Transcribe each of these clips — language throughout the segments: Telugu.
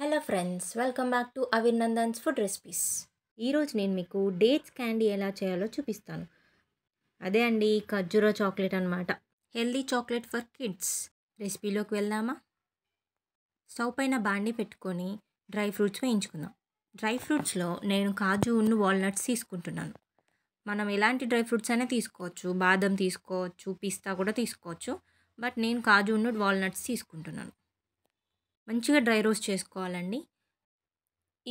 Hello friends, welcome back to Abhinandan's food recipes. ఈరోజు నేను మీకు డేట్స్ క్యాండీ ఎలా చేయాలో చూపిస్తాను. అదే అండి ఖర్జూర చాక్లెట్ అనమాట. Healthy chocolate for kids. రెసిపీలోకి వెళ్దామా? స్టవ్ పైన బాండి పెట్టుకొని డ్రై ఫ్రూట్స్ వేయించుకుందాం. డ్రై ఫ్రూట్స్లో నేను కాజు వాల్నట్స్ తీసుకుంటున్నాను. మనం ఎలాంటి డ్రై ఫ్రూట్స్ అయినా తీసుకోవచ్చు. బాదం తీసుకోవచ్చు, పిస్తా కూడా తీసుకోవచ్చు. బట్ నేను కాజు వాల్నట్స్ తీసుకుంటున్నాను. మంచిగా డ్రై రోస్ట్ చేసుకోవాలండి.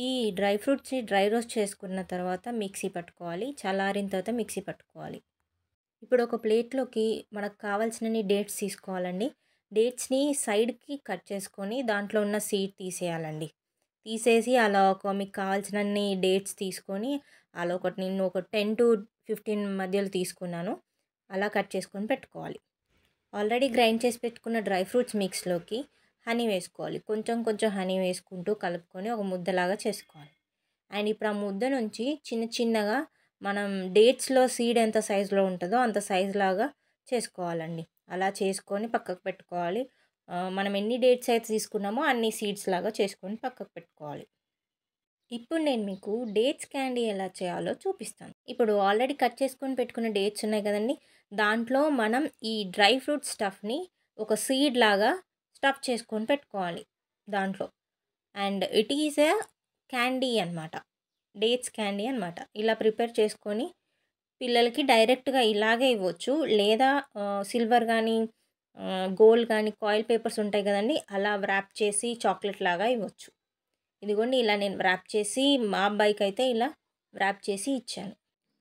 ఈ డ్రై ఫ్రూట్స్ని డ్రై రోస్ట్ చేసుకున్న తర్వాత మిక్సీ పట్టుకోవాలి. చల్లారిన తర్వాత మిక్సీ పట్టుకోవాలి. ఇప్పుడు ఒక ప్లేట్లోకి మనకు కావాల్సినన్ని డేట్స్ తీసుకోవాలండి. డేట్స్ని సైడ్కి కట్ చేసుకొని దాంట్లో ఉన్న సీడ్ తీసేయాలండి. తీసేసి అలా మీకు కావాల్సినన్ని డేట్స్ తీసుకొని అలా నేను ఒక 10 to 15 మధ్యలో తీసుకున్నాను. అలా కట్ చేసుకొని పెట్టుకోవాలి. ఆల్రెడీ గ్రైండ్ చేసి పెట్టుకున్న డ్రై ఫ్రూట్స్ మిక్స్లోకి హనీ వేసుకోవాలి. కొంచెం కొంచెం హనీ వేసుకుంటూ కలుపుకొని ఒక ముద్దలాగా చేసుకోవాలి. అండ్ ఇప్పుడు ఆ ముద్ద నుంచి చిన్న చిన్నగా మనం డేట్స్లో సీడ్ ఎంత సైజులో ఉంటుందో అంత సైజు లాగా చేసుకోవాలండి. అలా చేసుకొని పక్కకు పెట్టుకోవాలి. మనం ఎన్ని డేట్స్ అయితే తీసుకున్నామో అన్ని సీడ్స్ లాగా చేసుకొని పక్కకు పెట్టుకోవాలి. ఇప్పుడు నేను మీకు డేట్స్ క్యాండీ ఎలా చేయాలో చూపిస్తాను. ఇప్పుడు ఆల్రెడీ కట్ చేసుకొని పెట్టుకున్న డేట్స్ ఉన్నాయి కదండి, దాంట్లో మనం ఈ డ్రై ఫ్రూట్ స్టఫ్ని ఒక సీడ్ లాగా స్టఫ్ చేసుకొని పెట్టుకోవాలి దాంట్లో. And it is a candy అనమాట, డేట్స్ క్యాండీ అనమాట. ఇలా ప్రిపేర్ చేసుకొని పిల్లలకి డైరెక్ట్గా ఇలాగే ఇవ్వచ్చు, లేదా సిల్వర్ కానీ గోల్డ్ కానీ కాయిల్ పేపర్స్ ఉంటాయి కదండి, అలా వ్రాప్ చేసి చాక్లెట్ లాగా ఇవ్వచ్చు. ఇదిగోండి ఇలా నేను వ్రాప్ చేసి మా అబ్బాయికి అయితే ఇలా వ్రాప్ చేసి ఇచ్చాను.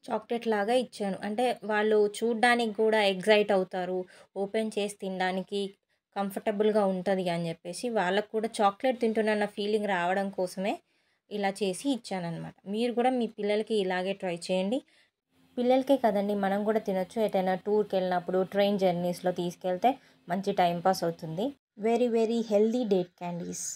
చాక్లెట్ లాగా ఇచ్చాను. అంటే వాళ్ళు చూడ్డానికి కూడా ఎగ్జైట్ అవుతారు, ఓపెన్ చేసి తినడానికి కంఫర్టబుల్గా ఉంటుంది అని చెప్పేసి వాళ్ళకు కూడా చాక్లెట్ తింటున్న ఫీలింగ్ రావడం కోసమే ఇలా చేసి ఇచ్చానమాట. మీరు కూడా మీ పిల్లలకి ఇలాగే ట్రై చేయండి. పిల్లలకే కదండి, మనం కూడా తినొచ్చు. ఎటైనా టూర్కి వెళ్ళినప్పుడు ట్రైన్ జర్నీస్లో తీసుకెళ్తే మంచి టైంపాస్ అవుతుంది. Very very healthy date candies.